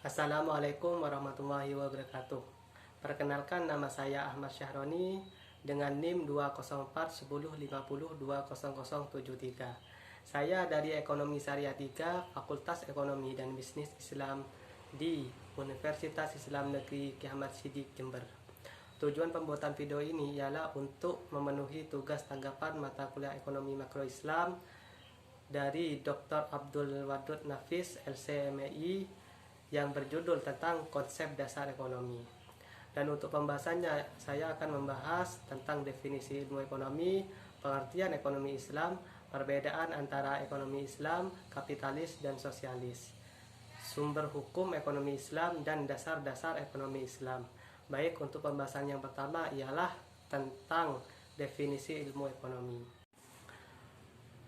Assalamualaikum warahmatullahi wabarakatuh. Perkenalkan, nama saya Ahmad Syahroni dengan NIM 2041050200073. Saya dari Ekonomi Syariah 3, Fakultas Ekonomi dan Bisnis Islam di Universitas Islam Negeri Kiai Ahmad Siddiq Jember. Tujuan pembuatan video ini ialah untuk memenuhi tugas tanggapan mata kuliah Ekonomi Makro Islam dari Dr. Abdul Wadud Nafis, LCMI, yang berjudul tentang konsep dasar ekonomi. Dan untuk pembahasannya, saya akan membahas tentang definisi ilmu ekonomi, pengertian ekonomi Islam, perbedaan antara ekonomi Islam, kapitalis, dan sosialis, sumber hukum ekonomi Islam, dan dasar-dasar ekonomi Islam. Baik, untuk pembahasan yang pertama ialah tentang definisi ilmu ekonomi.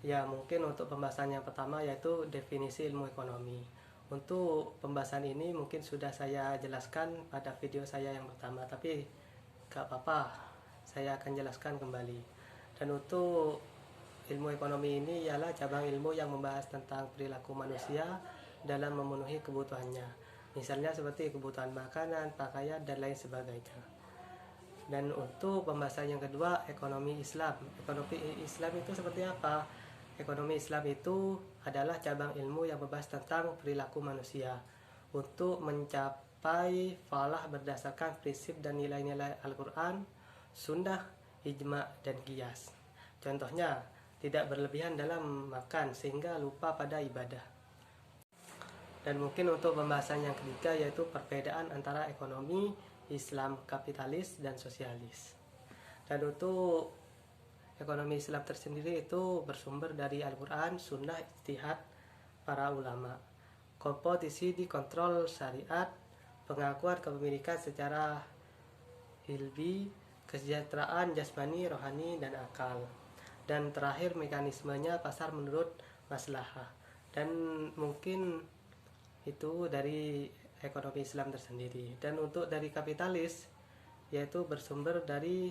Ya, mungkin untuk pembahasan yang pertama yaitu definisi ilmu ekonomi. Untuk pembahasan ini mungkin sudah saya jelaskan pada video saya yang pertama, tapi gak apa-apa, saya akan jelaskan kembali. Dan untuk ilmu ekonomi ini ialah cabang ilmu yang membahas tentang perilaku manusia dalam memenuhi kebutuhannya. Misalnya seperti kebutuhan makanan, pakaian, dan lain sebagainya. Dan untuk pembahasan yang kedua, ekonomi Islam. Ekonomi Islam itu seperti apa? Ekonomi Islam itu adalah cabang ilmu yang membahas tentang perilaku manusia untuk mencapai falah berdasarkan prinsip dan nilai-nilai Al-Quran, Sunnah, Ijma, dan Qiyas. Contohnya, tidak berlebihan dalam makan sehingga lupa pada ibadah. Dan mungkin untuk pembahasan yang ketiga yaitu perbedaan antara ekonomi Islam, kapitalis, dan sosialis. Dan untuk ekonomi Islam tersendiri itu bersumber dari Al-Quran, Sunnah, ijtihad para ulama, kompetisi di kontrol syariat, pengakuan kepemilikan secara ilmi, kesejahteraan jasmani, rohani, dan akal. Dan terakhir mekanismenya pasar menurut maslahah. Dan mungkin itu dari ekonomi Islam tersendiri. Dan untuk dari kapitalis yaitu bersumber dari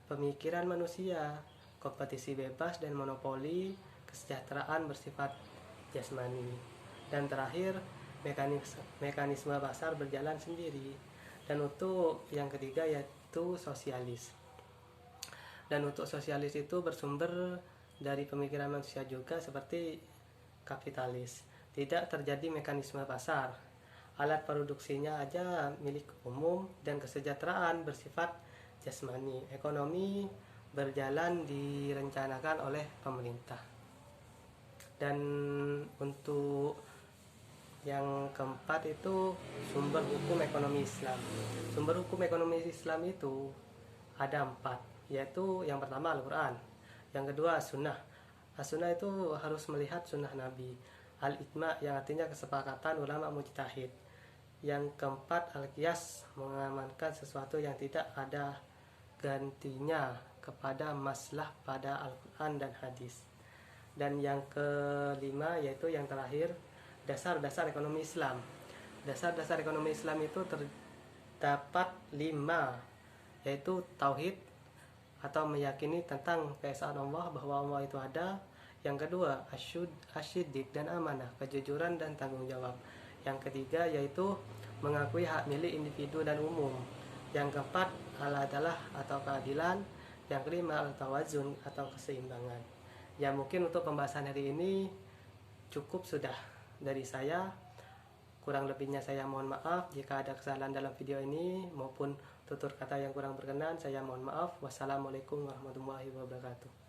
pemikiran manusia, kompetisi bebas dan monopoli, kesejahteraan bersifat jasmani. Dan terakhir, mekanisme pasar berjalan sendiri. Dan untuk yang ketiga yaitu sosialis. Dan untuk sosialis itu bersumber dari pemikiran manusia juga seperti kapitalis. Tidak terjadi mekanisme pasar. Alat produksinya aja milik umum dan kesejahteraan bersifat jasmani. Ekonomi berjalan direncanakan oleh pemerintah. Dan untuk yang keempat itu sumber hukum ekonomi Islam. Sumber hukum ekonomi Islam itu ada 4, yaitu yang pertama Al-Quran, yang kedua Sunnah. As-Sunnah itu harus melihat Sunnah Nabi. Al-Ijma yang artinya kesepakatan ulama mujtahid. Yang keempat Al-Qiyas, mengamankan sesuatu yang tidak ada gantinya kepada maslah pada Al-Quran dan hadis. Dan yang kelima yaitu yang terakhir, dasar-dasar ekonomi Islam. Dasar-dasar ekonomi Islam itu terdapat 5, yaitu tauhid atau meyakini tentang keesaan Allah, bahwa Allah itu ada. Yang kedua asyiddiq dan amanah, kejujuran dan tanggung jawab. Yang ketiga yaitu mengakui hak milik individu dan umum. Yang keempat al-adalah atau keadilan. Yang kelima al-tawazun atau keseimbangan. Ya, mungkin untuk pembahasan hari ini cukup sudah dari saya. Kurang lebihnya saya mohon maaf jika ada kesalahan dalam video ini maupun tutur kata yang kurang berkenan, saya mohon maaf. Wassalamualaikum warahmatullahi wabarakatuh.